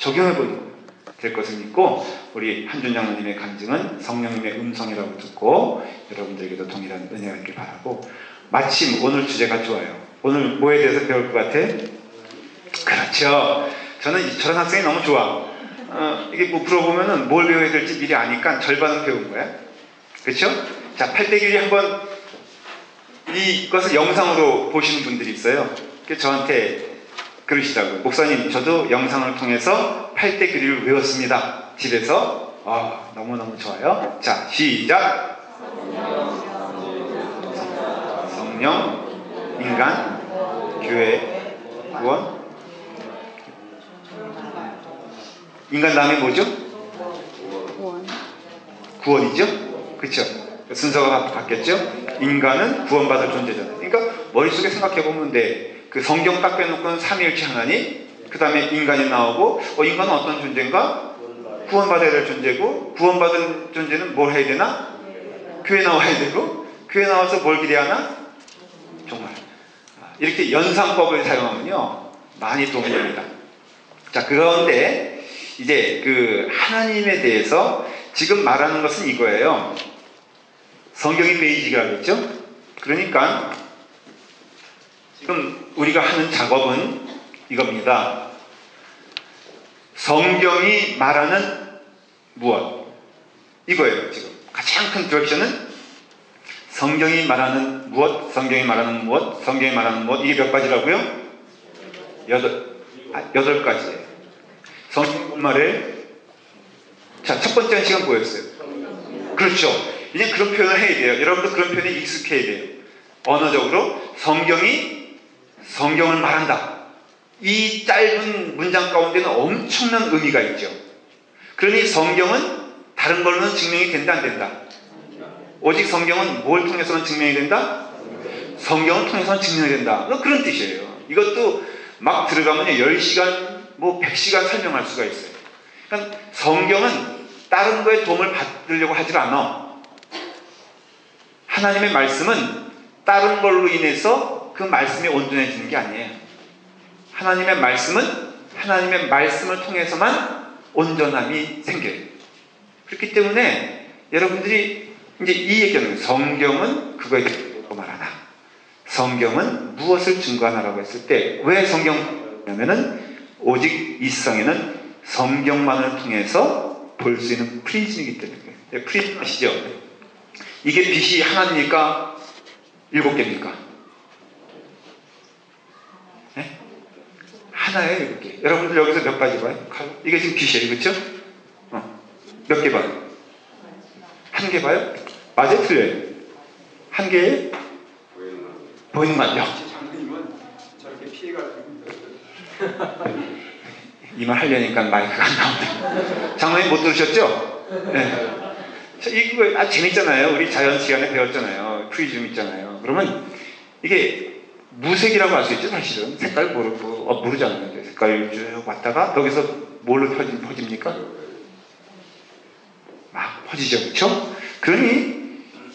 적용해보는 될 것을 믿고 우리 한준 장로님의 간증은 성령님의 음성이라고 듣고 여러분들에게도 동일한 은혜가 있길 바라고 마침 오늘 주제가 좋아요. 오늘 뭐에 대해서 배울 것 같아? 그렇죠. 저는 저런 학생이 너무 좋아. 이게 뭐 물어보면은 뭘 배워야 될지 미리 아니까 절반은 배운 거야. 그렇죠? 자, 8대9이 한번 이것을 영상으로 보시는 분들이 있어요. 그래서 저한테 그러시더라고요. 목사님, 저도 영상을 통해서 8대9를 외웠습니다. 집에서. 너무너무 좋아요. 자, 시작. 성령, 인간, 교회, 구원. 인간 다음에 뭐죠? 구원이죠? 그렇죠? 순서가 바뀌었죠? 인간은 구원받을 존재잖아요. 그러니까 머릿속에 생각해보면 돼. 그 성경 딱 빼놓고는 삼위일체 하나님, 그 다음에 인간이 나오고 인간은 어떤 존재인가? 구원받아야 될 존재고, 구원받은 존재는 뭘 해야 되나? 교회 나와야 되고, 교회 나와서 뭘 기대야 하나? 정말 이렇게 연상법을 사용하면요 많이 도움이 됩니다. 자, 그런데 이제 그 하나님에 대해서 지금 말하는 것은 이거예요. 성경이 베이직이라고 했죠? 그러니까 지금 우리가 하는 작업은 이겁니다. 성경이 말하는 무엇? 이거예요. 지금 가장 큰 디렉션은 성경이 말하는 무엇? 성경이 말하는 무엇? 성경이 말하는 무엇? 이게 몇 가지라고요? 8가지예요. 성경 말에 자, 첫 번째 시간 뭐였어요? 그렇죠. 이제 그런 표현을 해야 돼요. 여러분도 그런 표현에 익숙해야 돼요. 언어적으로 성경이 성경을 말한다. 이 짧은 문장 가운데는 엄청난 의미가 있죠. 그러니 성경은 다른 걸로는 증명이 된다, 안 된다? 오직 성경은 뭘 통해서만 증명이 된다? 성경을 통해서만 증명이 된다. 그런 뜻이에요. 이것도 막 들어가면 10시간, 100시간 설명할 수가 있어요. 그러니까 성경은 다른 거에 도움을 받으려고 하질 않아. 하나님의 말씀은 다른 걸로 인해서 그 말씀이 온전해지는 게 아니에요. 하나님의 말씀은 하나님의 말씀을 통해서만 온전함이 생겨요. 그렇기 때문에 여러분들이 이제 이 얘기는 성경은 그거에 대해서 말하나, 성경은 무엇을 증거하나라고 했을 때 왜 성경이냐면은 오직 이 세상에는 성경만을 통해서 볼 수 있는 프리즘이기 때문에. 프리즘 아시죠? 이게 빛이 하나입니까? 7개입니까? 네? 하나예요, 7개. 여러분들 여기서 몇 가지 봐요? 이게 지금 빛이에요, 그렇죠? 몇 개 봐요? 1개 봐요? 맞아요? 틀려요? 1개에? 보이는 맛요? 장님은 저렇게 피해가지고 이 말 하려니까 마이크가 안 나온다. 장로님 못 들으셨죠? 네. 이거 아주 재밌잖아요. 우리 자연 시간에 배웠잖아요. 프리즘 있잖아요. 그러면 이게 무색이라고 할 수 있죠, 사실은. 색깔 모르고, 모르잖아요. 색깔 쭉 왔다가 여기서 뭘로 퍼집니까? 막 퍼지죠, 그렇죠? 그러니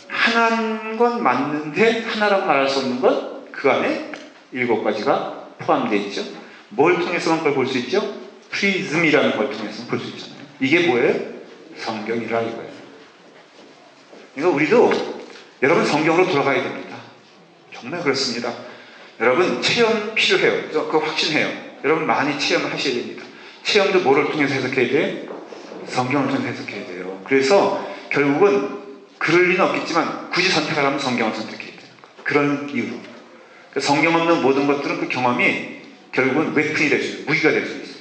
하나인 건 맞는데 하나라고 말할 수 없는 것 그 안에 7가지가 포함되어 있죠. 뭘 통해서만 그걸 볼 수 있죠? 프리즘이라는 걸 통해서 볼 수 있잖아요. 이게 뭐예요? 성경이라 이거예요. 그러니까 우리도 여러분 성경으로 돌아가야 됩니다. 정말 그렇습니다. 여러분 체험 필요해요. 그거 확신해요. 여러분 많이 체험을 하셔야 됩니다. 체험도 뭐를 통해서 해석해야 돼요? 성경을 통해서 해석해야 돼요. 그래서 결국은 그럴 리는 없겠지만 굳이 선택하라면 성경을 선택해야 되는 거예요. 그런 이유로. 성경 없는 모든 것들은 그 경험이 결국은 웨폰이 될 수 있어요. 무기가 될 수 있어요.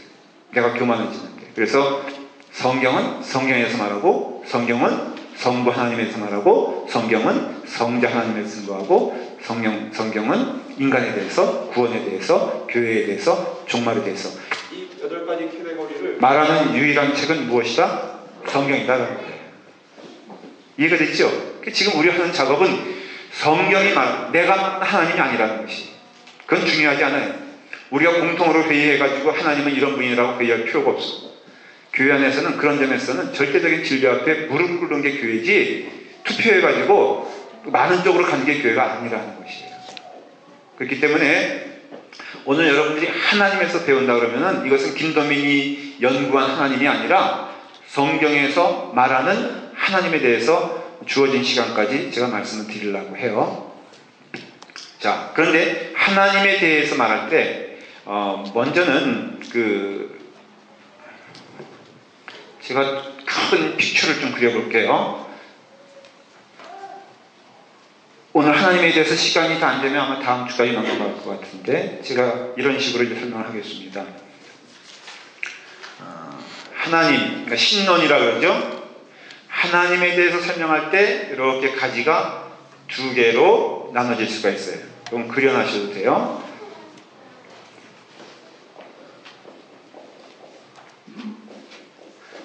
내가 교만해지는데. 그래서 성경은 성경에서 말하고, 성경은 성부 하나님에서 말하고, 성경은 성자 하나님에서 증거하고, 성경은 인간에 대해서, 구원에 대해서, 교회에 대해서, 종말에 대해서 이 8가지 캐테고리를 말하는 유일한 책은 무엇이다? 성경이다라는 거예요. 이해가 됐죠? 지금 우리 하는 작업은 성경이 내가 하나님이 아니라는 것이. 그건 중요하지 않아요. 우리가 공통으로 회의해가지고 하나님은 이런 분이라고 회의할 필요가 없어. 교회 안에서는 그런 점에서는 절대적인 진리 앞에 무릎 꿇는 게 교회지, 투표해가지고 많은 쪽으로 가는 게 교회가 아니라는 것이에요. 그렇기 때문에 오늘 여러분들이 하나님에서 배운다 그러면은 이것은 김도민이 연구한 하나님이 아니라 성경에서 말하는 하나님에 대해서 주어진 시간까지 제가 말씀을 드리려고 해요. 자, 그런데 하나님에 대해서 말할 때 먼저는 제가 큰 픽처를 좀 그려볼게요. 오늘 하나님에 대해서 시간이 다 안 되면 아마 다음 주까지 넘어갈 것 같은데 제가 이런 식으로 이제 설명을 하겠습니다. 하나님, 그러니까 신론이라고 그러죠. 하나님에 대해서 설명할 때 이렇게 가지가 두 개로 나눠질 수가 있어요. 그럼 그려놔셔도 돼요.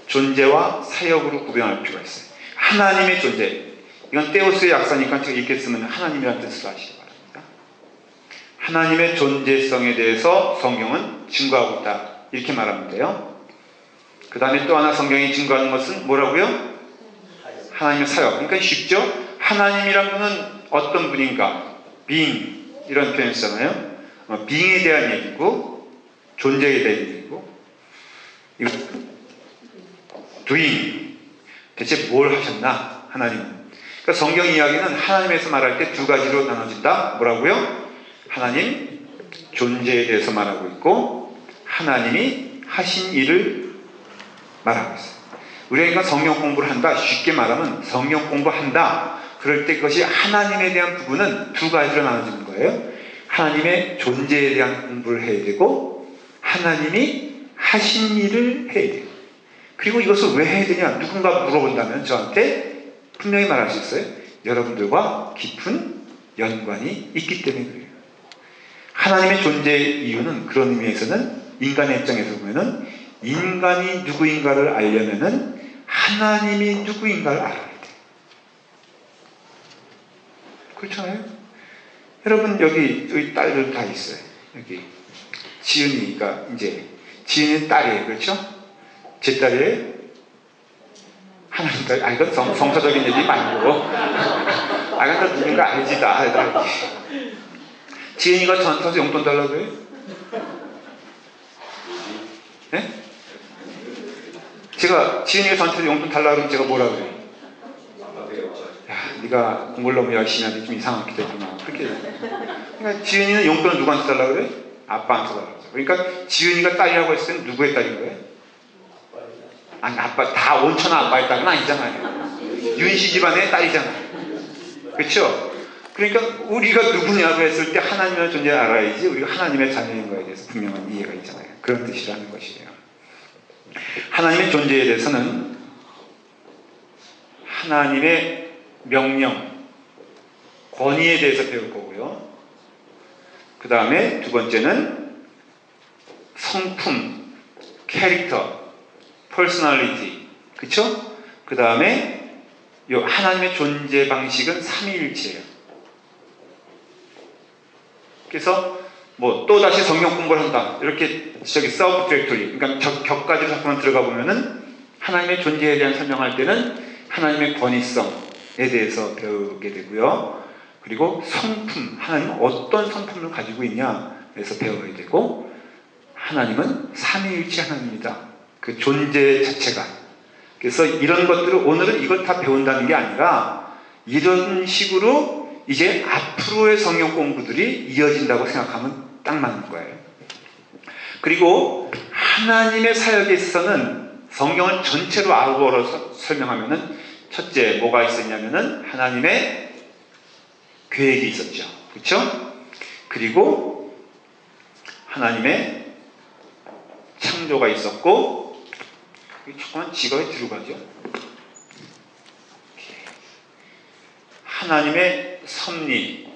존재와 사역으로 구별할 필요가 있어요. 하나님의 존재, 이건 테오스의 약사니까 제가 이렇게 쓰면 하나님이라는 뜻으로 하시기 바랍니다. 하나님의 존재성에 대해서 성경은 증거하고 있다, 이렇게 말하면 돼요. 그 다음에 또 하나 성경이 증거하는 것은 뭐라고요? 하나님의 사역. 그러니까 쉽죠? 하나님이란 분은 어떤 분인가? being, 이런 표현 쓰잖아요. being에 대한 얘기고 존재에 대한 얘기고 doing, 대체 뭘 하셨나? 하나님은. 그러니까 성경 이야기는 하나님에서 말할 때 두 가지로 나눠진다. 뭐라고요? 하나님 존재에 대해서 말하고 있고 하나님이 하신 일을 말하고 있어요. 우리가 성경 공부를 한다, 쉽게 말하면 성경 공부한다, 그럴 때 그것이 하나님에 대한 부분은 두 가지로 나눠지는 거예요. 하나님의 존재에 대한 공부를 해야 되고 하나님이 하신 일을 해야 돼요. 그리고 이것을 왜 해야 되냐, 누군가 물어본다면 저한테 분명히 말할 수 있어요. 여러분들과 깊은 연관이 있기 때문에 그래요. 하나님의 존재의 이유는 그런 의미에서는 인간의 입장에서 보면은 인간이 누구인가를 알려면은 하나님이 누구인가를 알아야 돼요. 그렇잖아요? 여러분 여기 딸들 다 있어요. 여기 지은이가 이제 지은이 딸이에요. 그렇죠? 제 딸이에요? 하나님 딸, 아, 이건 성서적인 얘기 말고. 아, 이건 다 누군가 알지, 다. 지은이가 저한테 용돈 달라고 해요? 네? 제가, 지은이가 저한테 용돈 달라고 하면 제가 뭐라고 해요? 야, 네가 공부를 너무 열심히 하는데 좀 이상하게 되구나. 그렇게. 그러니까 지은이는 용돈을 누구한테 달라고 그래? 아빠한테 달라고 그래. 그러니까 지은이가 딸이라고 했을 때는 누구의 딸인 거예요? 아니, 아빠, 다 온천아 아빠의 딸은 아니잖아요. 윤씨 집안의 딸이잖아요. 그렇죠? 그러니까 우리가 누구냐고 했을 때 하나님의 존재를 알아야지 우리가 하나님의 자녀인 거에 대해서 분명한 이해가 있잖아요. 그런 뜻이라는 것이에요. 하나님의 존재에 대해서는 하나님의 명령, 권위에 대해서 배울 거고요. 그 다음에 두 번째는 성품, 캐릭터, 퍼스널리티, 그쵸? 그 다음에 요 하나님의 존재 방식은 삼위일체예요. 그래서 뭐 또다시 성경 공부를 한다, 이렇게 서브 디렉토리, 그러니까 격가지로 자꾸만 들어가 보면은 하나님의 존재에 대한 설명할 때는 하나님의 권위성에 대해서 배우게 되고요. 그리고 성품, 하나님은 어떤 성품을 가지고 있냐에서 배워야 되고, 하나님은 삼위일체 하나님입니다. 그 존재 자체가. 그래서 이런 것들을 오늘은 이걸 다 배운다는 게 아니라 이런 식으로 이제 앞으로의 성경 공부들이 이어진다고 생각하면 딱 맞는 거예요. 그리고 하나님의 사역에 있어서는 성경을 전체로 아우러서 설명하면은 첫째 뭐가 있었냐면은 하나님의 계획이 있었죠. 그렇죠? 그리고 하나님의 창조가 있었고, 조금만 지갑에 들어가죠. 하나님의 섭리,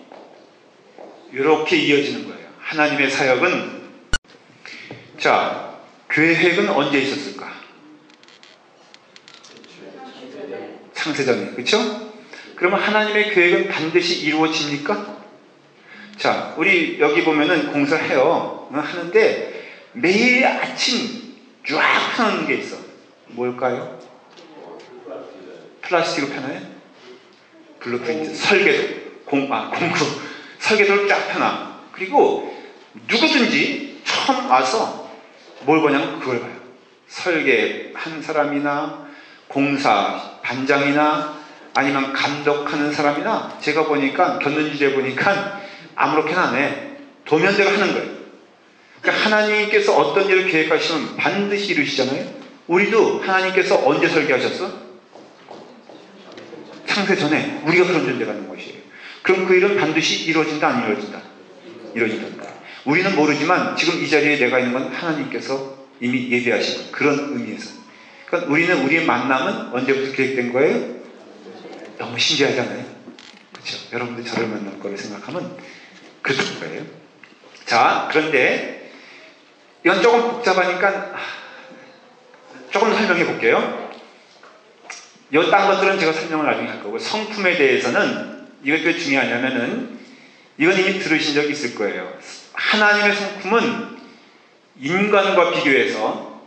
이렇게 이어지는 거예요. 하나님의 사역은, 자, 계획은 언제 있었을까? 창세전에, 그렇죠? 그러면 하나님의 계획은 반드시 이루어집니까? 자, 우리 여기 보면은 공사를 해요. 하는데 매일 아침 쫙 펴는 게 있어. 뭘까요? 플라스틱으로 펴나요? 블루프린트, 설계도, 공구, 설계도를 쫙 펴놔. 그리고 누구든지 처음 와서 뭘 보냐면 그걸 봐요. 설계한 사람이나 공사 반장이나 아니면 감독하는 사람이나 제가 보니까 견눈질해 보니까 아무렇게나 안 해. 도면대로 하는 거예요. 그러니까 하나님께서 어떤 일을 계획하시면 반드시 이루시잖아요. 우리도 하나님께서 언제 설계하셨어? 창세 전에 우리가 그런 존재라는 것이에요. 그럼 그 일은 반드시 이루어진다 안 이루어진다? 이루어진다. 우리는 모르지만 지금 이 자리에 내가 있는 건 하나님께서 이미 예비하신 그런 의미에서. 그러니까 우리는 우리의 만남은 언제부터 계획된 거예요? 너무 신기하잖아요. 그렇죠? 여러분들 저를 만날 거를 생각하면 그럴 거예요. 자, 그런데 이건 조금 복잡하니까 조금 더 설명해 볼게요. 딴 것들은 제가 설명을 나중에 할 거고, 성품에 대해서는 이것도 왜 중요하냐면은 이건 이미 들으신 적이 있을 거예요. 하나님의 성품은 인간과 비교해서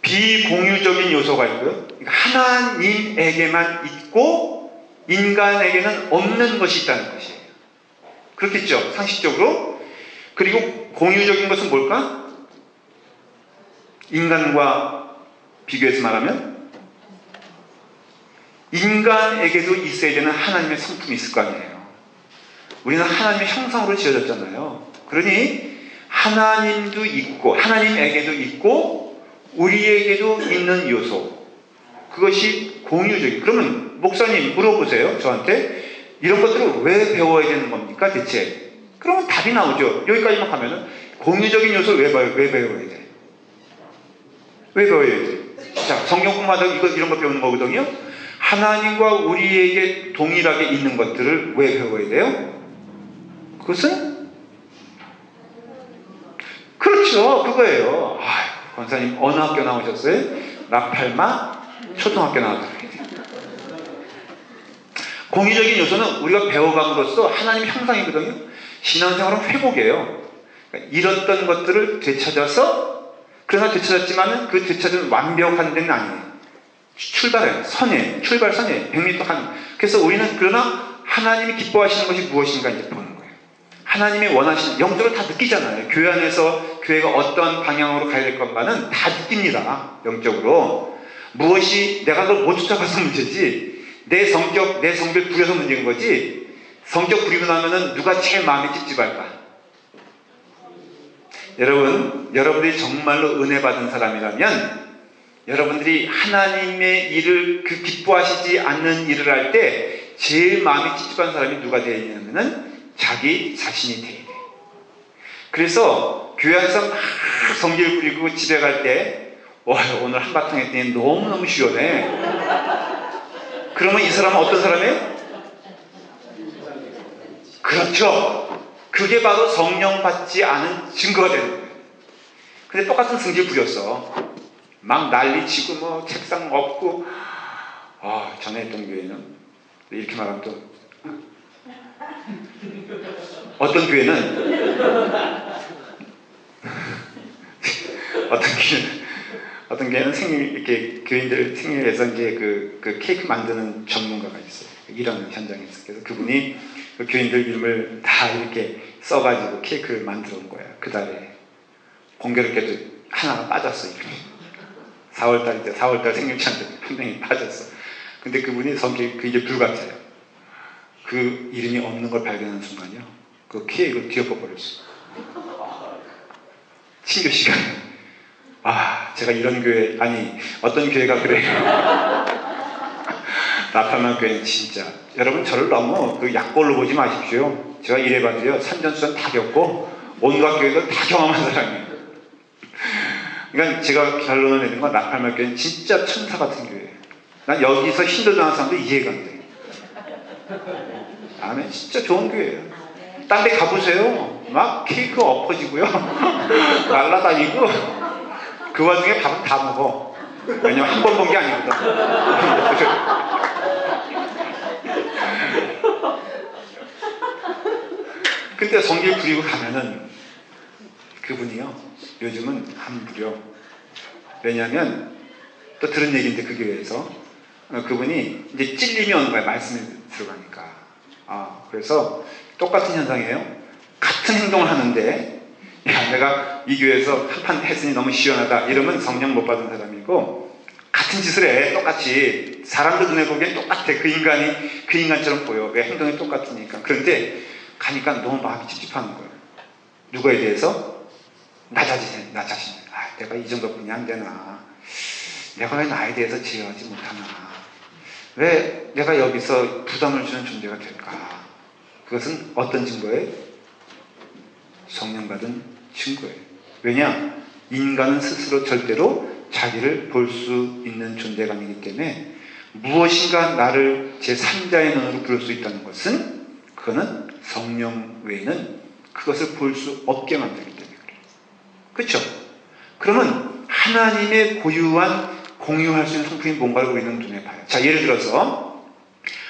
비공유적인 요소가 있고요. 하나님에게만 있고 인간에게는 없는 것이 있다는 것이에요. 그렇겠죠? 상식적으로. 그리고 공유적인 것은 뭘까? 인간과 비교해서 말하면 인간에게도 있어야 되는 하나님의 성품이 있을 거 아니에요. 우리는 하나님의 형상으로 지어졌잖아요. 그러니 하나님도 있고 하나님에게도 있고 우리에게도 있는 요소, 그것이 공유적인. 그러면 목사님 물어보세요. 저한테 이런 것들을 왜 배워야 되는 겁니까 대체? 그러면 답이 나오죠. 여기까지만 가면은 공유적인 요소를 왜 배워야 돼? 왜 배워야 돼? 자, 성경 공부하다 이런 거 배우는 거거든요. 하나님과 우리에게 동일하게 있는 것들을 왜 배워야 돼요? 그것은 그렇죠. 그거예요. 권사님 어느 학교 나오셨어요? 라팔마 초등학교 나왔더라고요. 공유적인 요소는 우리가 배워감으로써 하나님의 형상이거든요. 신앙생활은 회복이에요. 그러니까 잃었던 것들을 되찾아서, 그러나 되찾았지만 그 되찾은 완벽한 데는 아니에요. 출발선에 100m 한. 그래서 우리는 그러나 하나님이 기뻐하시는 것이 무엇인가 이제 보는 거예요. 하나님이 원하시는, 영적으로 다 느끼잖아요. 교회 안에서 교회가 어떤 방향으로 가야 될 것만은 다 느낍니다. 영적으로. 무엇이, 내가 그걸 못 쫓아가서 문제지, 내 성벽 부려서 문제인 거지, 성격 부리고 나면은 누가 제일 마음이 찝찝할까? 여러분들이 정말로 은혜 받은 사람이라면 여러분들이 하나님의 일을 기뻐하시지 않는 일을 할 때 제일 마음이 찝찝한 사람이 누가 되어야 되냐면은 자기 자신이 되어야 돼. 그래서 교회 안에서 막 성질 부리고 집에 갈 때 오늘 한바탕 했더니 너무너무 시원해. 그러면 이 사람은 어떤 사람이에요? 그렇죠. 그게 바로 성령 받지 않은 증거가 되는 거예요. 근데 똑같은 성질 부렸어. 막 난리치고 뭐 책상 엎고. 전에 했던 교회는 이렇게 말하면 또 어떤 교회는 어떤 교회는 이렇게 교인들 생일에서 이제 그 케이크 만드는 전문가가 있어요. 일하는 현장에서. 그래서 그분이 그 교인들 이름을 다 이렇게 써가지고 케이크를 만들어 온 거예요. 그 달에 공교롭게도 하나가 빠졌어. 이렇게 4월달 생일차인데 한 명이 빠졌어. 근데 그분이 성격이 이제 불같아요. 그 이름이 없는 걸 발견한 순간이요, 그 케이크를 뒤엎어버렸어. 친교 시간에. 제가 이런 교회, 어떤 교회가 그래요. 라팔만 교회는 진짜, 여러분 저를 너무 그 약골로 보지 마십시오. 제가 이래봐도요, 산전수전 다 겪고 온갖 교회들 다 경험한 사람이에요. 그러니까 제가 결론을 내는 건 라팔만 교회는 진짜 천사 같은 교회예요. 난 여기서 힘들다는 사람도 이해가 안 돼. 아멘. 진짜 좋은 교회예요. 딴 데 가보세요. 막 케이크 엎어지고요. 날라다니고. 그 와중에 밥은 다 먹어. 왜냐면 한 번 본 게 아니거든. 근데 성질 부리고 가면은 그분이요, 요즘은 안 부려. 왜냐면 또 들은 얘기인데 그 교회에서 그분이 이제 찔림이 오는 거예요. 말씀이 들어가니까. 그래서 똑같은 현상이에요. 같은 행동을 하는데, 야, 내가 이 교회에서 한판 했으니 너무 시원하다. 이러면 성령 못 받은 사람이고, 같은 짓을 해. 똑같이. 사람들 눈에 보기엔 똑같아. 그 인간처럼 보여. 왜? 행동이 똑같으니까. 그런데 가니까 너무 마음이 찝찝하는 거예요. 누구에 대해서? 나 자신. 내가 이 정도뿐이 안 되나. 내가 왜 나에 대해서 제어하지 못하나. 왜 내가 여기서 부담을 주는 존재가 될까? 그것은 어떤 증거예요? 성령 받은 증거예요. 왜냐? 인간은 스스로 절대로 자기를 볼 수 있는 존재가 아니기 때문에 무엇인가 나를 제3자의 눈으로 볼 수 있다는 것은 그거는 성령 외에는 그것을 볼 수 없게 만들기 때문에 그래요. 그렇죠? 그러면 하나님의 고유한 공유할 수 있는 성품이 뭔가를 우리는 눈에 봐요. 자, 예를 들어서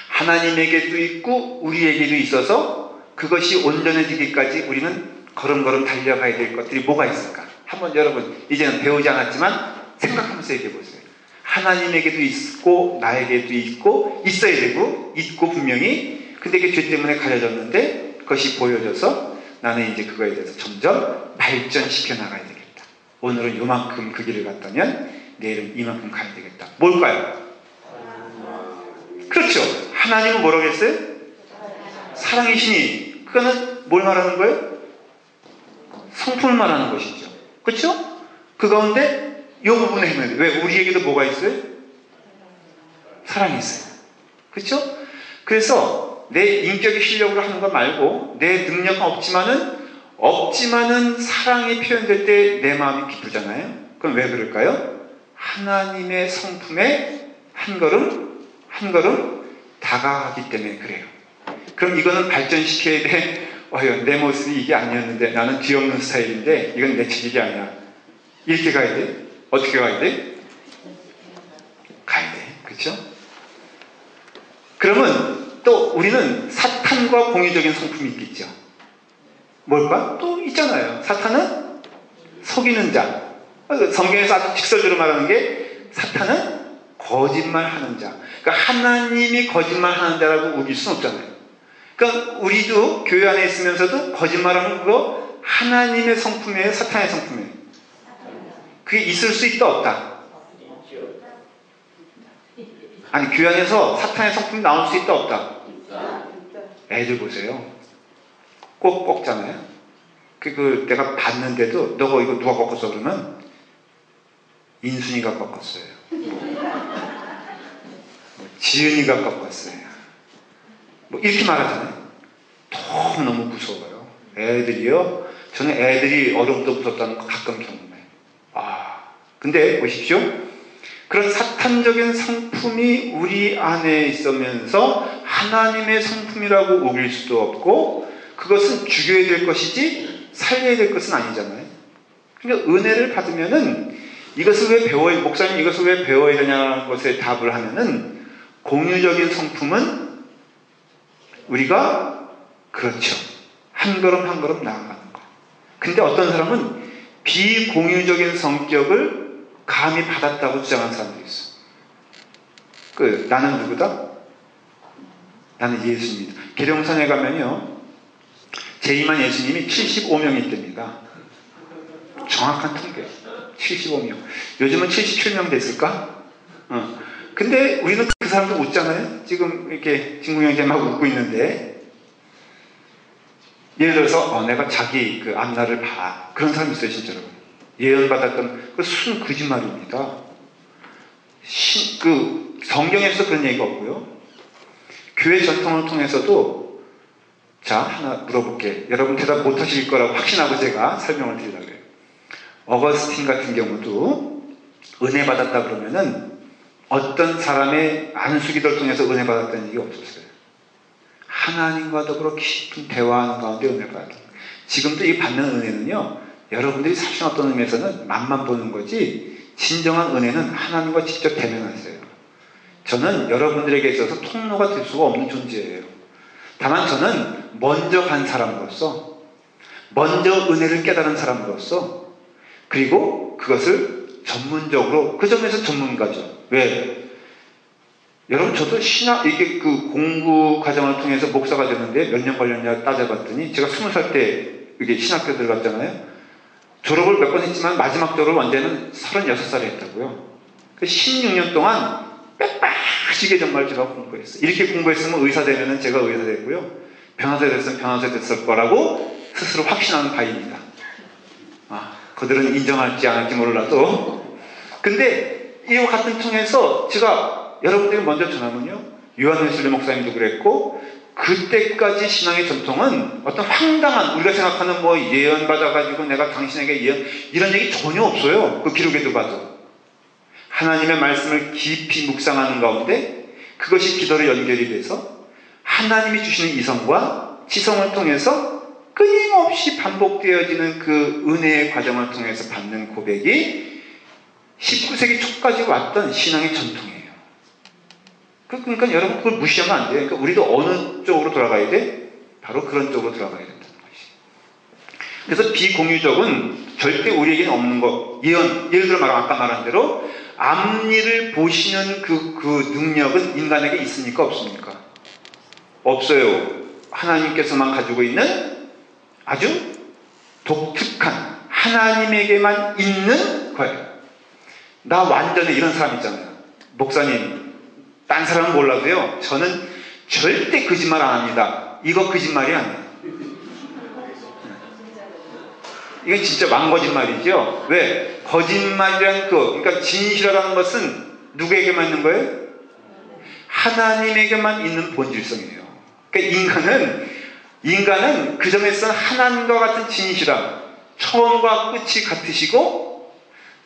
하나님에게도 있고 우리에게도 있어서 그것이 온전해지기까지 우리는 걸음걸음 달려가야 될 것들이 뭐가 있을까? 한번 여러분 이제는 배우지 않았지만 생각하면서 얘기해 보세요. 하나님에게도 있고 나에게도 있고 있어야 되고 있고 분명히 근데 이게 죄 때문에 가려졌는데 그것이 보여져서 나는 이제 그거에 대해서 점점 발전시켜 나가야 되겠다. 오늘은 요만큼 그 길을 갔다면 내일은 이만큼 가야 되겠다. 뭘까요? 그렇죠. 하나님은 뭐라고 했어요? 사랑이시니 그거는 뭘 말하는 거예요? 성품을 말하는 것이죠. 그렇죠? 그 가운데 이 부분에 해야 돼요. 왜? 우리에게도 뭐가 있어요? 사랑이 있어요. 그렇죠? 그래서 내 인격의 실력으로 하는 거 말고 내 능력은 없지만은 사랑이 표현될 때 내 마음이 기쁘잖아요. 그럼 왜 그럴까요? 하나님의 성품에 한 걸음 한 걸음 다가가기 때문에 그래요. 그럼 이거는 발전시켜야 돼. 내 모습이 이게 아니었는데 나는 뒤없는 스타일인데 이건 내 체질이 아니야. 이렇게 가야 돼? 어떻게 가야 돼? 가야 돼. 그렇죠? 그러면 또 우리는 사탄과 공유적인 성품이 있겠죠. 뭘까? 또 있잖아요. 사탄은 속이는 자. 성경에서 아주 직설적으로 말하는 게 사탄은 거짓말하는 자. 그러니까 하나님이 거짓말하는 자라고 우길 수는 없잖아요. 그러니까 우리도 교회 안에 있으면서도 거짓말하는 거 하나님의 성품이에요? 사탄의 성품이에요? 그게 있을 수 있다 없다? 아니 교회 안에서 사탄의 성품이 나올 수 있다 없다? 애들 보세요. 꼭 꺾잖아요. 내가 봤는데도 너가 이거 누가 꺾었어 그러면 인순이가 꺾었어요. 지은이가 꺾었어요. 이렇게 말하잖아요. 너무 무서워요. 애들이요. 저는 애들이 어려움도 무섭다는 거 가끔 경험해요. 근데 보십시오. 그런 사탄적인 성품이 우리 안에 있으면서 하나님의 성품이라고 우길 수도 없고 그것은 죽여야 될 것이지 살려야 될 것은 아니잖아요. 그러니까 은혜를 받으면은 이것을 왜 배워야, 목사님 이것을 왜 배워야 되냐는 것에 답을 하면은 공유적인 성품은 우리가 그렇죠. 한 걸음 한 걸음 나아가는 거. 근데 어떤 사람은 비공유적인 성격을 감히 받았다고 주장하는 사람도 있어. 나는 누구다? 나는 예수입니다. 계룡산에 가면요. 제2만 예수님이 75명이 있답니다. 정확한 통계. 75명. 요즘은 77명 됐을까? 근데 우리는 그 사람도 웃잖아요. 지금 이렇게 진궁형제 막 웃고 있는데 예를 들어서 내가 자기 그 앞날을 봐. 그런 사람이 있어요. 진짜로. 예언받았던 그 순 거짓말입니다. 성경에서 그런 얘기가 없고요. 교회 전통을 통해서도 자 하나 물어볼게. 여러분 대답 못하실 거라고 확신하고 제가 설명을 드리려고 해요. 어거스틴 같은 경우도 은혜 받았다 그러면은 어떤 사람의 안수기도를 통해서 은혜 받았다는 얘기 없었어요. 하나님과 더불어 깊은 대화하는 가운데 은혜 받았다. 지금도 이 받는 은혜는요. 여러분들이 사실 어떤 의미에서는 맛만 보는 거지 진정한 은혜는 하나님과 직접 대면하세요. 저는 여러분들에게 있어서 통로가 될 수가 없는 존재예요. 다만 저는 먼저 간 사람으로서 먼저 은혜를 깨달은 사람으로서 그리고 그것을 전문적으로 그 점에서 전문가죠. 왜? 여러분, 저도 이게 그 공부 과정을 통해서 목사가 됐는데 몇 년 걸렸냐 따져봤더니, 제가 20살 때 이게 신학교 들어갔잖아요. 졸업을 몇 번 했지만 마지막 졸업을 언제는 36살에 했다고요. 16년 동안 빽빽하게 정말 제가 공부했어요. 이렇게 공부했으면 의사 되면은 제가 의사 됐고요. 변호사 됐으면 변호사 됐을 거라고 스스로 확신하는 바입니다. 그들은 인정할지 안 할지 몰라도. 근데 이와 같은 통해서 제가 여러분들이 먼저 전하면요, 요한회슬리 목사님도 그랬고, 그때까지 신앙의 전통은 어떤 황당한, 우리가 생각하는 뭐 예언 받아가지고 내가 당신에게 예언, 이런 얘기 전혀 없어요. 그 기록에도 봐도. 하나님의 말씀을 깊이 묵상하는 가운데 그것이 기도로 연결이 돼서 하나님이 주시는 이성과 지성을 통해서 끊임없이 반복되어지는 그 은혜의 과정을 통해서 받는 고백이 19세기 초까지 왔던 신앙의 전통이에요. 그러니까 여러분, 그걸 무시하면 안 돼요. 그러니까 우리도 어느 쪽으로 돌아가야 돼? 바로 그런 쪽으로 돌아가야 된다는 것이. 그래서 비공유적은 절대 우리에게는 없는 것. 예를 들어 아까 말한 대로 앞일을 보시는 그 능력은 인간에게 있습니까? 없습니까? 없어요. 하나님께서만 가지고 있는 아주 독특한, 하나님에게만 있는 거예요. 나 완전히 이런 사람 있잖아요. 목사님, 딴 사람은 몰라도요, 저는 절대 거짓말 안 합니다. 이거 거짓말이 아니에요. 이건 진짜 왕거짓말이죠. 왜? 거짓말이란 그러니까 진실이라는 것은 누구에게만 있는 거예요? 하나님에게만 있는 본질성이에요. 그러니까 인간은 그 점에서 하나님과 같은 진실함, 처음과 끝이 같으시고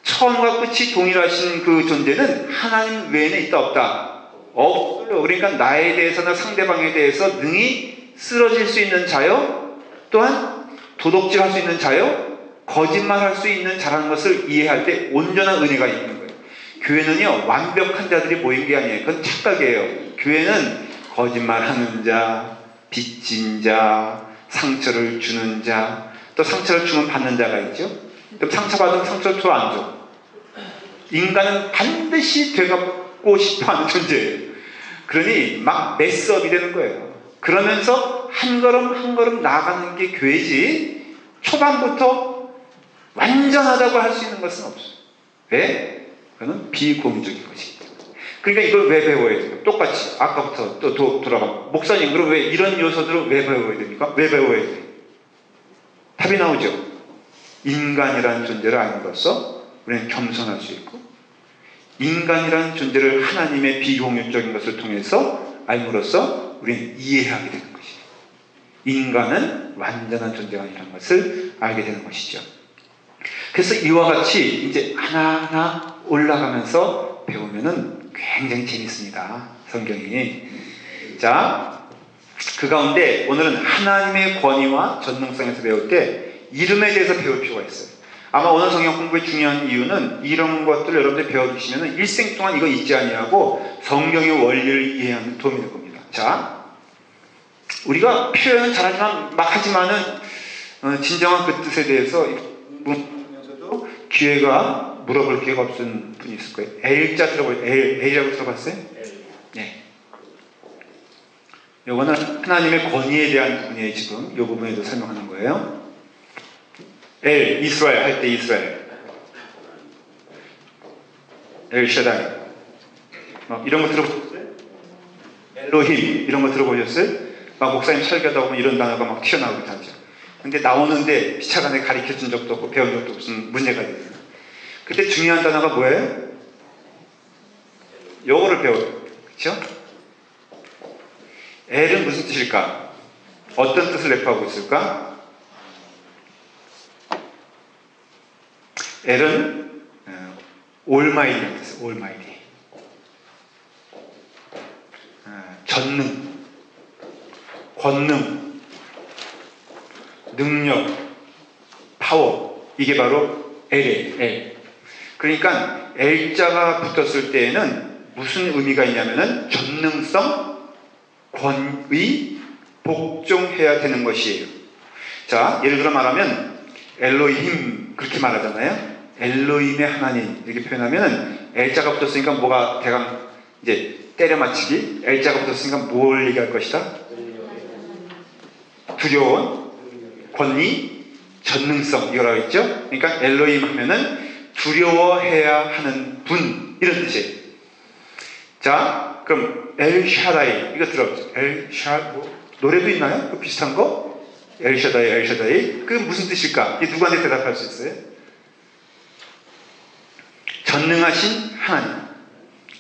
처음과 끝이 동일하신 그 존재는 하나님 외에는 있다 없다? 없어요. 그러니까 나에 대해서나 상대방에 대해서 능히 쓰러질 수 있는 자요, 또한 도덕질할 수 있는 자요, 거짓말할 수 있는 자라는 것을 이해할 때 온전한 은혜가 있는 거예요. 교회는요, 완벽한 자들이 모인 게 아니에요. 그건 착각이에요. 교회는 거짓말하는 자, 빚진 자, 상처를 주는 자, 또 상처를 주면 받는 자가 있죠. 그럼 상처받으면 상처를 더 안 줘. 인간은 반드시 되갚고 싶어하는 존재예요. 그러니 막 메스업이 되는 거예요. 그러면서 한 걸음 한 걸음 나아가는 게 교회지, 초반부터 완전하다고 할 수 있는 것은 없어요. 왜? 그거는 비공유적인 것이기 때문에. 그러니까 이걸 왜 배워야 돼요? 똑같이 아까부터 또 돌아가. 목사님, 그럼 왜 이런 요소들을 왜 배워야 됩니까? 왜 배워야 돼요? 답이 나오죠. 인간이라는 존재를 알므로써 우리는 겸손할 수 있고, 인간이라는 존재를 하나님의 비공유적인 것을 통해서 알므로써 우리는 이해하게 되는 것이죠. 인간은 완전한 존재가 아니라는 것을 알게 되는 것이죠. 그래서 이와 같이 이제 하나하나 올라가면서 배우면은 굉장히 재밌습니다. 성경이. 자, 그 가운데 오늘은 하나님의 권위와 전능성에서 배울 때 이름에 대해서 배울 필요가 있어요. 아마 오늘 성경 공부의 중요한 이유는 이런 것들을 여러분들이 배워주시면 일생 동안 이거 잊지 아니하고 성경의 원리를 이해하는 도움이 될 겁니다. 자, 우리가 표현은 잘하지만 막 하지만은 진정한 그 뜻에 대해서 문면서도 기회가 물어볼 기회가 없은 분이 있을 거예요. L자 들어보세요. L이라고 들어봤어요? 네. 요거는 하나님의 권위에 대한 부분이에요. 지금 이 부분에도 설명하는 거예요. 엘, 이스라엘 할 때 이스라엘, 엘 샤다이, 이런 거 들어보셨어요? 엘로힘 이런 거 들어보셨어요? 막 목사님 설교하다 보면 이런 단어가 막 튀어나오기도 하죠. 근데 나오는데 피차간에 가르쳐준 적도 없고 배운 적도 없으면 문제가 돼요. 그때 중요한 단어가 뭐예요? 요거를 배워요. 그렇죠? 엘은 무슨 뜻일까? 어떤 뜻을 내포하고 있을까? 엘은 올마이디라는 뜻이에요. 올마이디. 전능, 권능, 능력, 파워, 이게 바로 L이에요. L. 그러니까 L자가 붙었을 때에는 무슨 의미가 있냐면은 전능성, 권위, 복종해야 되는 것이에요. 자, 예를 들어 말하면 엘로힘 그렇게 말하잖아요. 엘로힘의 하나님 이렇게 표현하면은 L자가 붙었으니까 뭐가 대강 이제 때려 맞추기. L자가 붙었으니까 뭘 얘기할 것이다? 두려운, 권위, 전능성 이거라고 했죠? 그러니까 엘로힘 하면은 두려워해야 하는 분 이런 뜻이에요. 자, 그럼 엘샤다이 이거 들어보죠. 노래도 있나요? 그 비슷한 거? 엘샤다이, 엘샤다이. 그게 무슨 뜻일까? 이게 누구한테 대답할 수 있어요? 전능하신 하나님.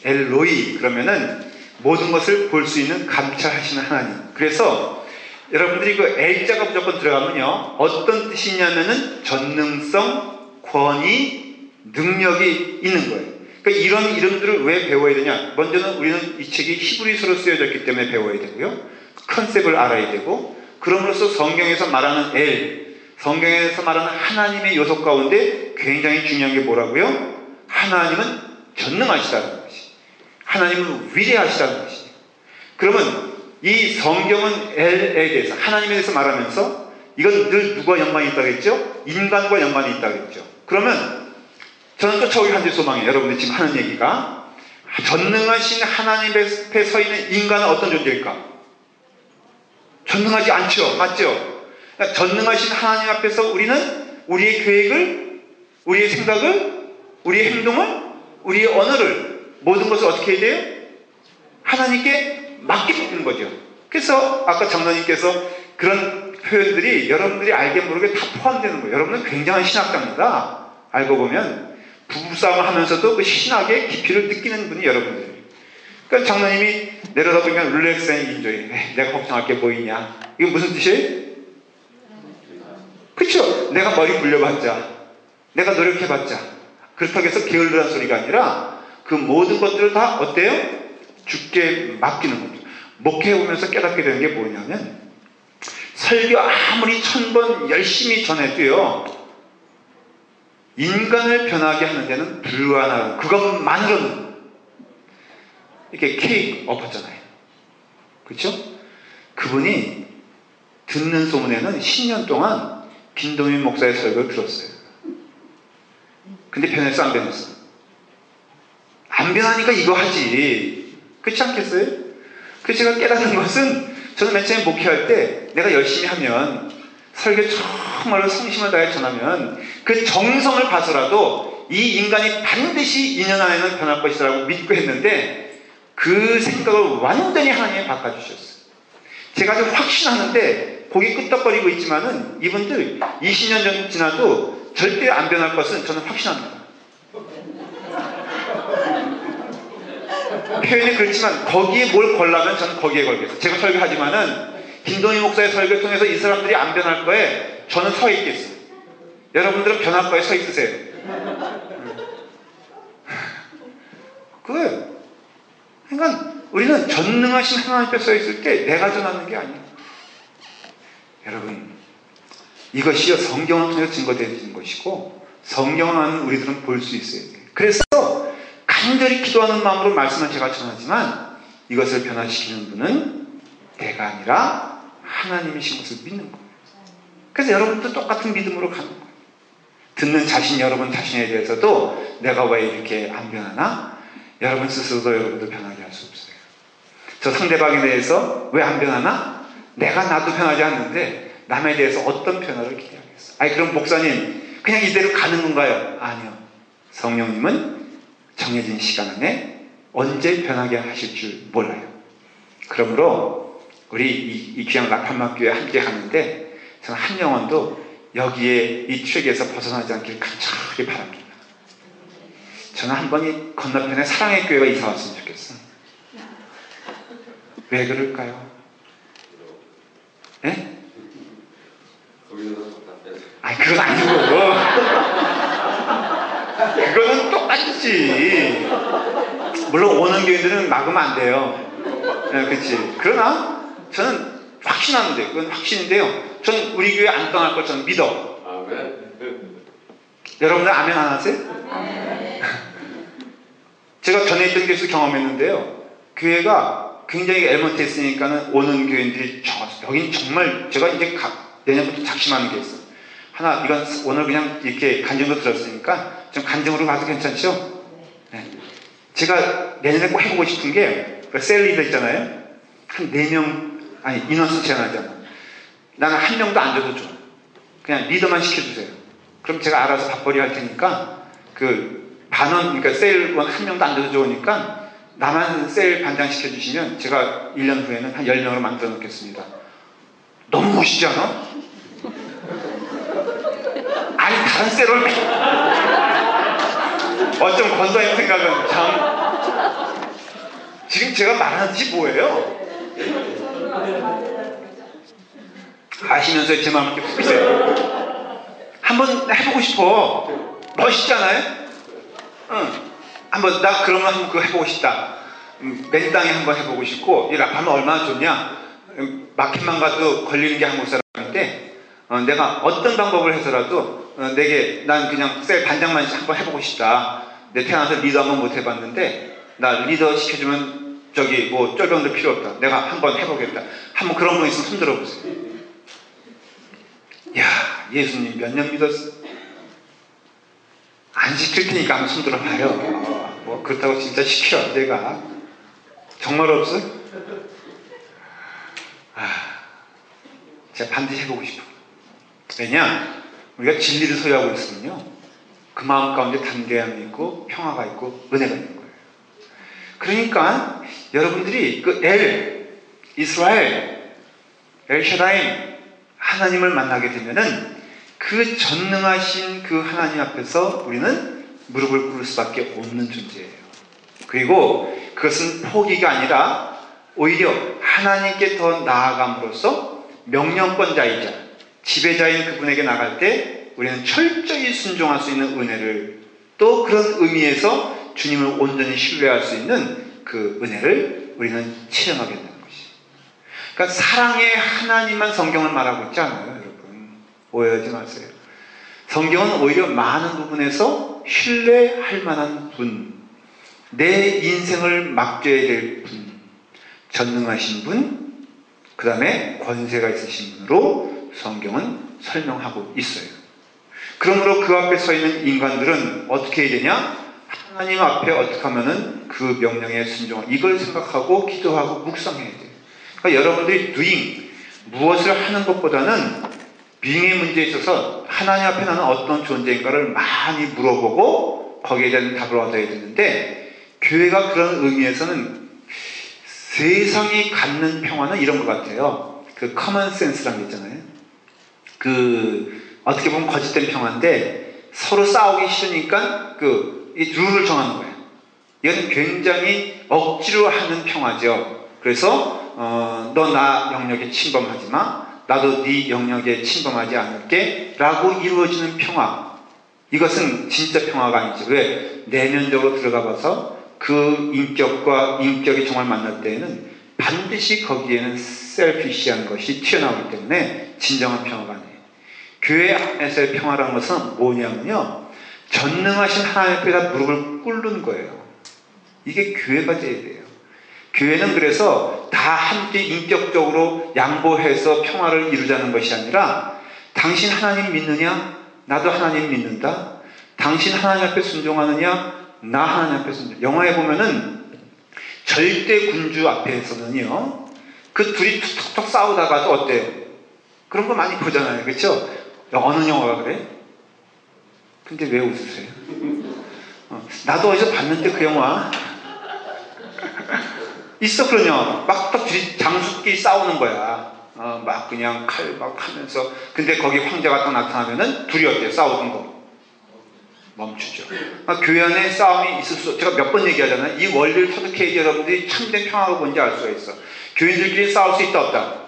엘로이 그러면은 모든 것을 볼 수 있는 감찰하시는 하나님. 그래서 여러분들이 그 L자가 무조건 들어가면요 어떤 뜻이냐면은 전능성, 권위, 능력이 있는 거예요. 그러니까 이런 이름들을 왜 배워야 되냐? 먼저는 우리는 이 책이 히브리서로 쓰여졌기 때문에 배워야 되고요. 컨셉을 알아야 되고, 그럼으로써 성경에서 말하는 L, 성경에서 말하는 하나님의 요소 가운데 굉장히 중요한 게 뭐라고요? 하나님은 전능하시다는 것이, 하나님은 위대하시다는 것이. 그러면 이 성경은 L에 대해서, 하나님에 대해서 말하면서 이건 늘 누구와 연관이 있다고 했죠? 인간과 연관이 있다고 했죠. 그러면 저는 또 저기 한 줄 소망이에요. 여러분들 지금 하는 얘기가 전능하신 하나님 앞에 서 있는 인간은 어떤 존재일까? 전능하지 않죠. 맞죠? 그러니까 전능하신 하나님 앞에서 우리는 우리의 계획을, 우리의 생각을, 우리의 행동을, 우리의 언어를, 모든 것을 어떻게 해야 돼요? 하나님께 맡기는 거죠. 그래서 아까 장로님께서 그런 표현들이 여러분들이 알게 모르게 다 포함되는 거예요. 여러분은 굉장한 신학자입니다. 알고 보면 부부싸움을 하면서도 그 신학의 깊이를 느끼는 분이 여러분들이에요. 그러니까 장로님이 내려다보면 릴렉스 앤 인조이. 내가 걱정할 게 뭐 있냐. 이거 무슨 뜻이에요? 그렇죠? 내가 머리 굴려봤자, 내가 노력해봤자, 그렇다고 해서 게을르란 소리가 아니라 그 모든 것들을 다 어때요? 주께 맡기는 겁니다. 목회해보면서 깨닫게 되는 게 뭐냐면 설교 아무리 1000번 열심히 전해도요 인간을 변하게 하는 데는 불가능한, 그것만으로는 이렇게 케이크 엎었잖아요. 그렇죠? 그분이 듣는 소문에는 10년 동안 김동인 목사의 설교를 들었어요. 근데 변했어 안 변했어? 안 변하니까 이거 하지. 그렇지 않겠어요? 그래서 제가 깨닫는 것은, 저는 맨 처음에 목회할 때 내가 열심히 하면, 설교 정말로 성심을 다해 전하면 그 정성을 봐서라도 이 인간이 반드시 2년 안에는 변할 것이라고 믿고 했는데 그 생각을 완전히 하나님이 바꿔주셨어요. 제가 아주 확신하는데 고개 끄덕거리고 있지만은 이분들 20년 정도 지나도 절대 안 변할 것은 저는 확신합니다. 표현이 그렇지만 거기에 뭘 걸라면 저는 거기에 걸겠어요. 제가 설교하지만은 김동희 목사의 설교를 통해서 이 사람들이 안 변할 거에 저는 서 있겠어요. 여러분들은 변할 거에 서 있으세요. 그거예요. 그러니까 우리는 전능하신 하나님 앞에 서 있을 때 내가 전하는 게 아니에요. 여러분, 이것이요 성경을 통해서 증거되어지는 것이고 성경을 우리들은 볼 수 있어야 돼요. 그래서 간절히 기도하는 마음으로 말씀을 제가 전하지만 이것을 변화시키는 분은 내가 아니라 하나님이신 것을 믿는 거예요. 그래서 여러분도 똑같은 믿음으로 가는 거예요. 듣는 자신, 여러분 자신에 대해서도 내가 왜 이렇게 안 변하나? 여러분 스스로도 여러분도 변하게 할 수 없어요. 저 상대방에 대해서 왜 안 변하나? 내가 나도 변하지 않는데 남에 대해서 어떤 변화를 기대하겠어? 아니 그럼 목사님 그냥 이대로 가는 건가요? 아니요. 성령님은 정해진 시간 안에 언제 변하게 하실 줄 몰라요. 그러므로 우리 이 귀한 라판막교회 함께 하는데 저는 한 영혼도 여기에 이 트랙에서 벗어나지 않길 간절히 바랍니다. 저는 한 번 이 건너편에 사랑의 교회가 이사 왔으면 좋겠어요. 왜 그럴까요? 예? 아니 그건 아니고 그거는 똑같지. 물론 오는 교회들은 막으면 안 돼요. 네, 그렇지. 그러나 저는 확신하는데, 그건 확신인데요. 저는 우리 교회 안 떠날 걸 저는 믿어. 아멘. 여러분들 아멘 안 하세요? 아멘. 제가 전에 있던 교회에서 경험했는데요. 교회가 굉장히 엘몬테스니까는 오는 교인들이 적었어요. 여긴 정말 제가 이제 내년부터 작심하는 게 있어요. 하나, 이건 오늘 그냥 이렇게 간증도 들었으니까 좀 간증으로 가도 괜찮죠? 네. 제가 내년에 꼭 해보고 싶은 게 그러니까 셀 리더 있잖아요. 한 4명, 아니, 인원수 제한하잖아. 나는 한 명도 안 줘도 좋아. 그냥 리더만 시켜주세요. 그럼 제가 알아서 밥벌이 할 테니까, 그, 반원, 그러니까 셀원 한 명도 안 줘도 좋으니까, 나만 셀 반장 시켜주시면 제가 1년 후에는 한 10명으로 만들어 놓겠습니다. 너무 멋있지 않아? 아니, 다른 셀을 어쩜 권사님 생각은 참. 지금 제가 말하는 듯이 뭐예요? 아시면서 제 마음을 이렇게 굽히세요. 한번 해보고 싶어. 멋있잖아요? 응. 나 그러면 한번 그거 해보고 싶다. 맨 땅에 한번 해보고 싶고, 이 랍하면 얼마나 좋냐? 마켓만 가도 걸리는 게 한국 사람인데, 내가 어떤 방법을 해서라도, 난 그냥 셀 반장만 한번 해보고 싶다. 내 태어나서 리더 한번 못 해봤는데, 나 리더 시켜주면, 쫄병들 필요 없다. 내가 한번 해보겠다. 한번 그런 분 있으면 손 들어보세요. 야, 예수님 몇 년 믿었어? 안 시킬 테니까 한번 손 들어봐요. 그렇다고 진짜 시켜, 내가. 정말 없어? 제가 반드시 해보고 싶어. 왜냐? 우리가 진리를 소유하고 있으면요, 그 마음 가운데 담대함이 있고 평화가 있고 은혜가 있는 거예요. 그러니까 여러분들이 그 이스라엘, 엘샤다임 하나님을 만나게 되면은 그 전능하신 그 하나님 앞에서 우리는 무릎을 꿇을 수밖에 없는 존재예요. 그리고 그것은 포기가 아니라 오히려 하나님께 더 나아감으로써 명령권자이자 지배자인 그분에게 나갈 때 우리는 철저히 순종할 수 있는 은혜를, 또 그런 의미에서 주님을 온전히 신뢰할 수 있는 그 은혜를 우리는 체험하게 된다는 것이. 그러니까 사랑의 하나님만 성경을 말하고 있지 않아요, 여러분. 오해하지 마세요. 성경은 오히려 많은 부분에서 신뢰할 만한 분, 내 인생을 맡겨야 될 분, 전능하신 분, 그 다음에 권세가 있으신 분으로 성경은 설명하고 있어요. 그러므로 그 앞에 서 있는 인간들은 어떻게 해야 되냐? 하나님 앞에 어떻게 하면은 그 명령에 순종하고, 이걸 생각하고 기도하고 묵상해야 돼요. 그러니까 여러분들이 doing, 무엇을 하는 것보다는 being의 문제에 있어서 하나님 앞에 나는 어떤 존재인가를 많이 물어보고 거기에 대한 답을 얻어야 되는데, 교회가 그런 의미에서는 세상이 갖는 평화는 이런 것 같아요. 그 커먼 센스라는 게 있잖아요. 어떻게 보면 거짓된 평화인데, 서로 싸우기 싫으니까 이 룰을 정하는 거예요. 이건 굉장히 억지로 하는 평화죠. 그래서 너 나 영역에 침범하지 마, 나도 네 영역에 침범하지 않을게 라고 이루어지는 평화, 이것은 진짜 평화가 아니죠. 왜? 내면적으로 들어가 봐서 그 인격과 인격이 정말 만날 때에는 반드시 거기에는 셀피시한 것이 튀어나오기 때문에 진정한 평화가 아니에요. 교회 안에서의 평화라는 것은 뭐냐면요, 전능하신 하나님 앞에다 무릎을 꿇는 거예요. 이게 교회가 돼야 돼요. 교회는 그래서 다 함께 인격적으로 양보해서 평화를 이루자는 것이 아니라, 당신 하나님 믿느냐? 나도 하나님 믿는다. 당신 하나님 앞에 순종하느냐? 나 하나님 앞에 순종. 영화에 보면은 절대 군주 앞에서는요, 그 둘이 툭툭툭 싸우다가도 어때요? 그런 거 많이 보잖아요. 그렇죠? 어느 영화가 그래? 근데 왜 웃으세요? 나도 어디서 봤는데 그 영화. 있어, 그런 영화. 막 둘이 장수끼리 싸우는 거야. 막 그냥 칼 막 하면서. 근데 거기 황제가 딱 나타나면은 둘이 어때요? 싸우던 거. 멈추죠. 교회 안에 싸움이 있을 수, 제가 몇 번 얘기하잖아요. 이 원리를 터득해야 여러분들이 참된 평화가 뭔지 알 수가 있어. 교인들끼리 싸울 수 있다, 없다?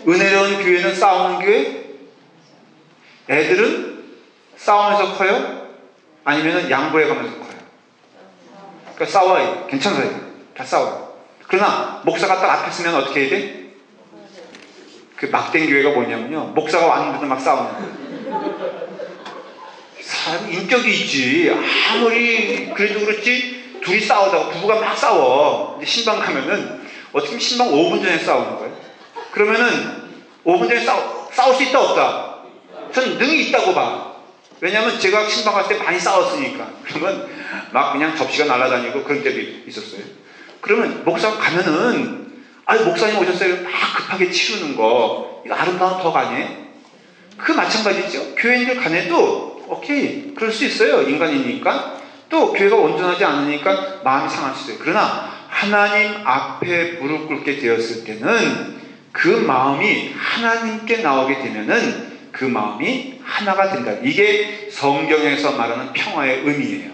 은혜로운 교회는 싸우는 교회? 애들은 싸우면서 커요? 아니면 양보해 가면서 커요? 그러니까 싸워요. 괜찮아요. 다 싸워요. 그러나 목사가 딱 앞에 서면 어떻게 해야 돼? 그 막된 교회가 뭐냐면요, 목사가 왔는데도 막 싸우는 거예요. 사람 인격이 있지. 아무리 그래도 그렇지, 둘이 싸우다가 부부가 막 싸워. 근데 신방 가면은 어떻게 보면 신방 5분 전에 싸우는 거예요. 그러면은 5분 전에 싸울 수 있다, 없다? 전 능히 있다고 봐. 왜냐면 제가 신방 갈 때 많이 싸웠으니까. 그러면 막 그냥 접시가 날아다니고 그런 때도 있었어요. 그러면 목사가 가면은 목사님 오셨어요. 막 급하게 치우는 거 이거 아름다운 덕 아니에요? 그 마찬가지죠. 교회인들 간에도 오케이 그럴 수 있어요. 인간이니까. 또 교회가 온전하지 않으니까 마음이 상할 수 있어요. 그러나 하나님 앞에 무릎 꿇게 되었을 때는 그 마음이 하나님께 나오게 되면은 그 마음이 하나가 된다. 이게 성경에서 말하는 평화의 의미예요.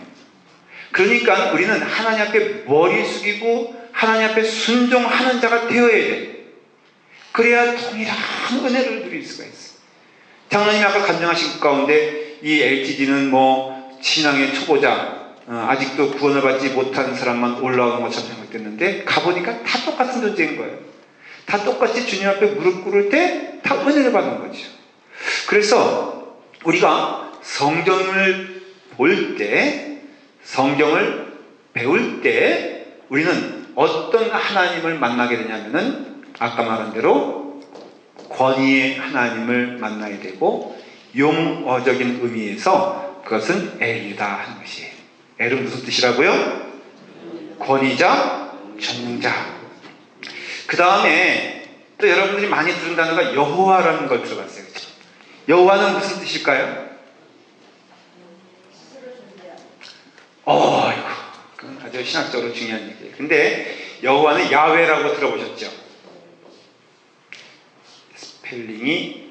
그러니까 우리는 하나님 앞에 머리 숙이고 하나님 앞에 순종하는 자가 되어야 돼. 그래야 동일한 은혜를 누릴 수가 있어. 장로님이 아까 간증하신 것 가운데 이 LTD는 뭐 신앙의 초보자, 아직도 구원을 받지 못한 사람만 올라오는 것처럼 생각됐는데 가보니까 다 똑같은 존재인 거예요. 다 똑같이 주님 앞에 무릎 꿇을 때 다 은혜를 받는 거죠. 그래서 우리가 성경을 볼 때, 성경을 배울 때 우리는 어떤 하나님을 만나게 되냐면은 아까 말한 대로 권위의 하나님을 만나야 되고 용어적인 의미에서 그것은 엘이다 하는 것이에요. 엘은 무슨 뜻이라고요? 권위자, 전능자. 그 다음에 또 여러분들이 많이 들은 단어가 여호와라는 걸 들어봤어요. 그렇죠? 여호와는 무슨 뜻일까요? 이거 그건 아주 신학적으로 중요한 얘기예요. 근데 여호와는 야훼라고 들어보셨죠? 스펠링이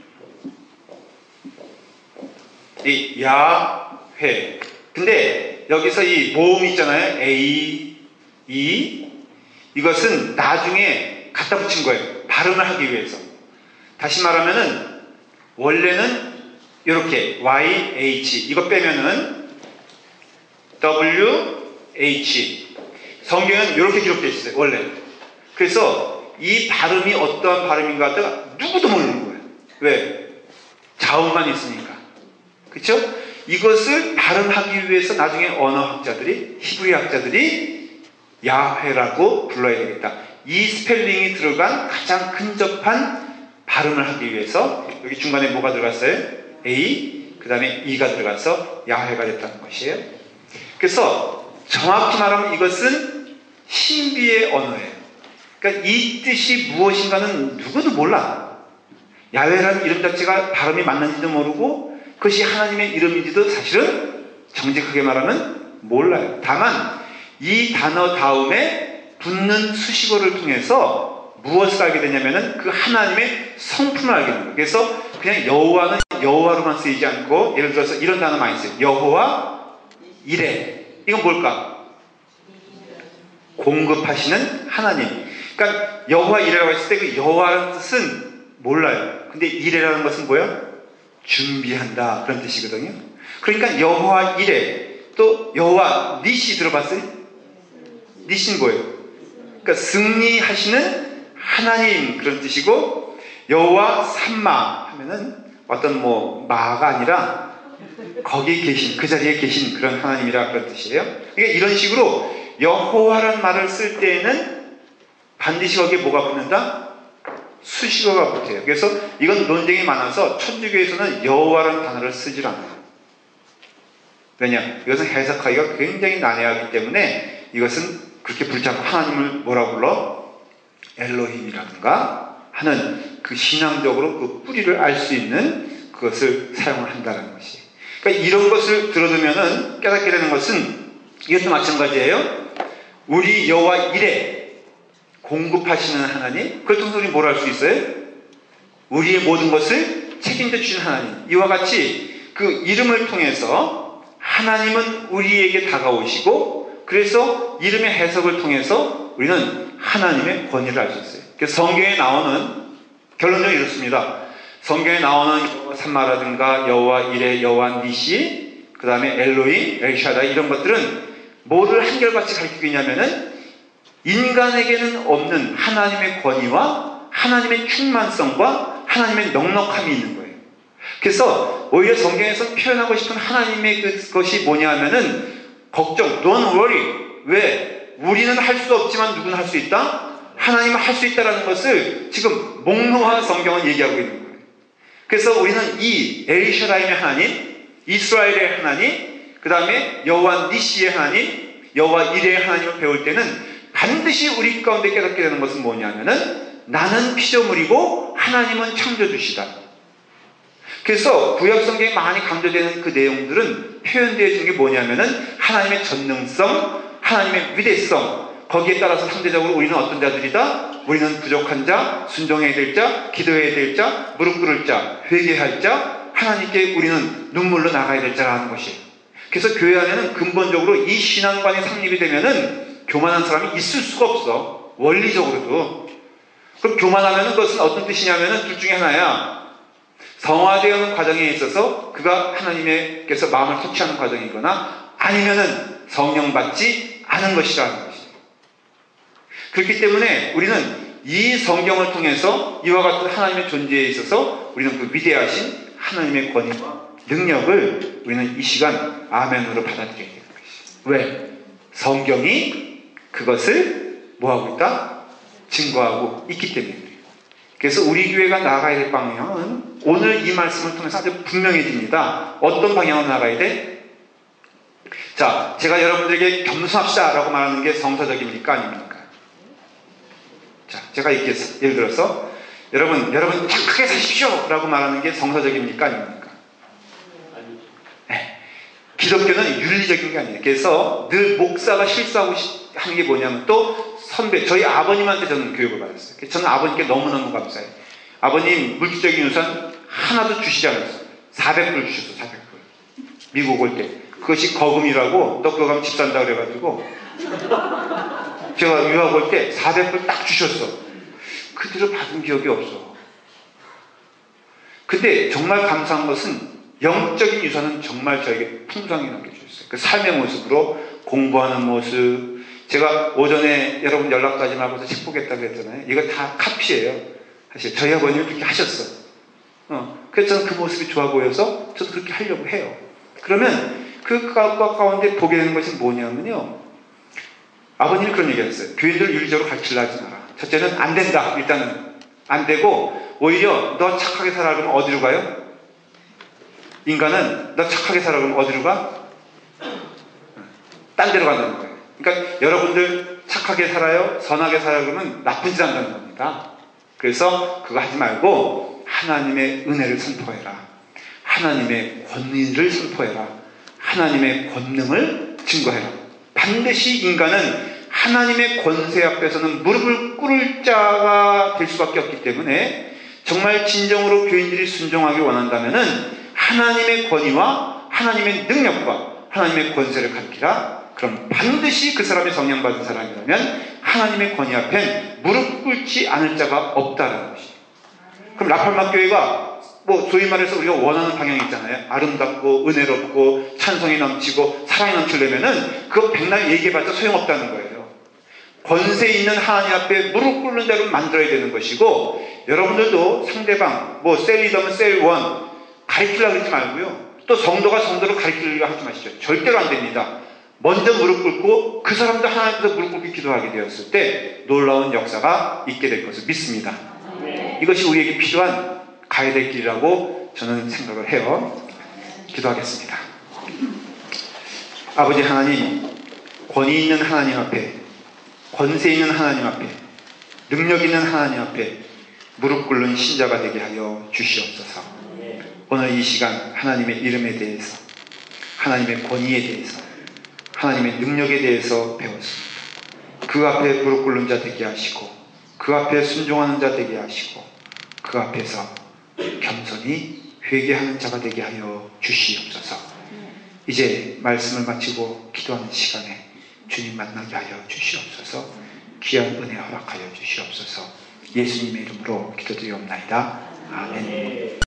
이 야훼. 근데 여기서 이 모음 있잖아요. A, E 이것은 나중에 갖다 붙인 거예요. 발음을 하기 위해서. 다시 말하면은 원래는 이렇게 YH 이거 빼면은 WH 성경은 이렇게 기록되어 있어요. 원래. 그래서 이 발음이 어떠한 발음인가 하다가 누구도 모르는 거예요. 왜? 자음만 있으니까. 그렇죠? 이것을 발음하기 위해서 나중에 언어학자들이 히브리 학자들이 야훼라고 불러야 되겠다. 이 스펠링이 들어간 가장 근접한 발음을 하기 위해서 여기 중간에 뭐가 들어갔어요? A 그 다음에 E가 들어가서 야훼가 됐다는 것이에요. 그래서 정확히 말하면 이것은 신비의 언어예요. 그러니까 이 뜻이 무엇인가는 누구도 몰라. 야훼라는 이름 자체가 발음이 맞는지도 모르고 그것이 하나님의 이름인지도 사실은 정직하게 말하면 몰라요. 다만 이 단어 다음에 붙는 수식어를 통해서 무엇을 알게 되냐면은 그 하나님의 성품을 알게 됩니다. 그래서 그냥 여호와는 여호와로만 쓰이지 않고 예를 들어서 이런 단어 많이 써요. 여호와 이레. 이건 뭘까? 공급하시는 하나님. 그러니까 여호와 이레라고 했을 때 그 여호와라는 뜻은 몰라요. 근데 이레라는 것은 뭐야? 준비한다 그런 뜻이거든요. 그러니까 여호와 이레 또 여호와 니시 들어봤어요? 니시는 뭐예요? 그러니까 승리하시는 하나님 그런 뜻이고 여호와 삼마 하면은 어떤 뭐 마가 아니라 거기 계신 그 자리에 계신 그런 하나님이라 그런 뜻이에요. 그러니까 이런 식으로 여호와라는 말을 쓸 때에는 반드시 거기에 뭐가 붙는다? 수식어가 붙어요. 그래서 이건 논쟁이 많아서 천주교에서는 여호와라는 단어를 쓰질 않아요. 왜냐? 이것은 해석하기가 굉장히 난해하기 때문에 이것은 그렇게 부르지 않고 하나님을 뭐라 불러? 엘로힘이라든가 하는 그 신앙적으로 그 뿌리를 알 수 있는 그것을 사용을 한다는 것이. 그러니까 이런 것을 들어두면은 깨닫게 되는 것은 이것도 마찬가지예요. 우리 여호와 이레 공급하시는 하나님. 그걸 통해서 우리 뭘 할 수 있어요? 우리의 모든 것을 책임져 주시는 하나님. 이와 같이 그 이름을 통해서 하나님은 우리에게 다가오시고 그래서 이름의 해석을 통해서 우리는 하나님의 권위를 알 수 있어요. 그래서 성경에 나오는 결론적으로 이렇습니다. 성경에 나오는 삼마라든가 여호와 이레, 여호와 니시, 그 다음에 엘로힘, 엘샤다이 이런 것들은 뭐를 한결같이 가르치고 있냐면은 인간에게는 없는 하나님의 권위와 하나님의 충만성과 하나님의 넉넉함이 있는 거예요. 그래서 오히려 성경에서 표현하고 싶은 하나님의 그것이 뭐냐 하면은 걱정, don't worry. 왜? 우리는 할 수 없지만 누구는 할 수 있다? 하나님은 할 수 있다라는 것을 지금 목록화 성경은 얘기하고 있는 거예요. 그래서 우리는 이 엘샤다임의 하나님, 이스라엘의 하나님, 그 다음에 여호와 니시의 하나님, 여호와 이레의 하나님을 배울 때는 반드시 우리 가운데 깨닫게 되는 것은 뭐냐면은 나는 피조물이고 하나님은 창조주시다. 그래서 구약성경에 많이 강조되는 그 내용들은 표현되어지는 게 뭐냐면은 하나님의 전능성, 하나님의 위대성, 거기에 따라서 상대적으로 우리는 어떤 자들이다? 우리는 부족한 자, 순종해야 될 자, 기도해야 될 자, 무릎 꿇을 자, 회개할 자, 하나님께 우리는 눈물로 나가야 될 자라는 것이에요. 그래서 교회 안에는 근본적으로 이 신앙관이 성립이 되면은 교만한 사람이 있을 수가 없어. 원리적으로도. 그럼 교만하면 그것은 어떤 뜻이냐면은 둘 중에 하나야. 성화되어가는 과정에 있어서 그가 하나님께서 마음을 터치하는 과정이거나 아니면은 성령 받지 않은 것이라는 것이죠. 그렇기 때문에 우리는 이 성경을 통해서 이와 같은 하나님의 존재에 있어서 우리는 그 위대하신 하나님의 권위와 능력을 우리는 이 시간 아멘으로 받아들여야 되는 것이죠. 왜? 성경이 그것을 뭐하고 있다? 증거하고 있기 때문에. 그래서 우리 교회가 나아가야 될 방향은 오늘 이 말씀을 통해서 아주 분명해집니다. 어떤 방향으로 나가야 돼? 자, 제가 여러분들에게 겸손합시다 라고 말하는 게 성서적입니까? 아닙니까? 자, 제가 얘기했어요. 예를 들어서 여러분 착하게 사십시오 라고 말하는 게 성서적입니까? 아닙니까? 네. 기독교는 윤리적인 게 아니에요. 그래서 늘 목사가 실수하고 하는 게 뭐냐면 또 선배, 저희 아버님한테 저는 교육을 받았어요. 저는 아버님께 너무너무 감사해요. 아버님 물질적인 유산 하나도 주시지 않았어요. 400불 주셨어. 400불. 미국 올 때. 그것이 거금이라고 너 그거 가면 집 산다 그래가지고 제가 유학 올 때 400불 딱 주셨어. 그 뒤로 받은 기억이 없어. 근데 정말 감사한 것은 영적인 유산은 정말 저에게 풍성히 남겨주셨어요. 그 삶의 모습으로 공부하는 모습. 제가 오전에 여러분 연락하지 말고서 책 보겠다고 했잖아요. 이거 다 카피예요. 사실 저희 아버님이 그렇게 하셨어. 그래서 저는 그 모습이 좋아 보여서 저도 그렇게 하려고 해요. 그러면 그 가운데 보게 되는 것이 뭐냐면요. 아버님이 그런 얘기 했어요. 교인들 윤리적으로 가르치려 하지 마라. 첫째는 안 된다. 일단은 안 되고 오히려 너 착하게 살아 그러면 어디로 가요? 인간은 너 착하게 살아 그러면 어디로 가? 딴 데로 간다는 거예요. 그러니까 여러분들 착하게 살아요? 선하게 살아요? 그러면 나쁜 짓 한다는 겁니다. 그래서 그거 하지 말고 하나님의 은혜를 선포해라. 하나님의 권위를 선포해라. 하나님의 권능을 증거해라. 반드시 인간은 하나님의 권세 앞에서는 무릎을 꿇을 자가 될 수밖에 없기 때문에 정말 진정으로 교인들이 순종하길 원한다면은 하나님의 권위와 하나님의 능력과 하나님의 권세를 가리키라. 그럼 반드시 그 사람이 성령받은 사람이라면 하나님의 권위 앞엔 무릎 꿇지 않을 자가 없다는 것이에요. 그럼 라팔마 교회가 뭐 소위 말해서 우리가 원하는 방향이 있잖아요. 아름답고 은혜롭고 찬송이 넘치고 사랑이 넘치려면은 그거 백날 얘기해봤자 소용없다는 거예요. 권세 있는 하나님 앞에 무릎 꿇는 자로 만들어야 되는 것이고, 여러분들도 상대방 뭐 셀리더면 셀원 가르치려고 그러지 말고요. 또 성도가 성도를 가르치려고 하지 마시죠. 절대로 안 됩니다. 먼저 무릎 꿇고 그 사람도 하나님 앞에서 무릎 꿇고 기도하게 되었을 때 놀라운 역사가 있게 될 것을 믿습니다. 이것이 우리에게 필요한 가야 될 길이라고 저는 생각을 해요. 기도하겠습니다. 아버지 하나님, 권위 있는 하나님 앞에, 권세 있는 하나님 앞에, 능력 있는 하나님 앞에 무릎 꿇는 신자가 되게 하여 주시옵소서. 오늘 이 시간 하나님의 이름에 대해서, 하나님의 권위에 대해서, 하나님의 능력에 대해서 배웠습니다. 그 앞에 무릎 꿇는 자 되게 하시고, 그 앞에 순종하는 자 되게 하시고, 그 앞에서 겸손히 회개하는 자가 되게 하여 주시옵소서. 이제 말씀을 마치고 기도하는 시간에 주님 만나게 하여 주시옵소서. 귀한 은혜 허락하여 주시옵소서. 예수님의 이름으로 기도드리옵나이다. 아멘.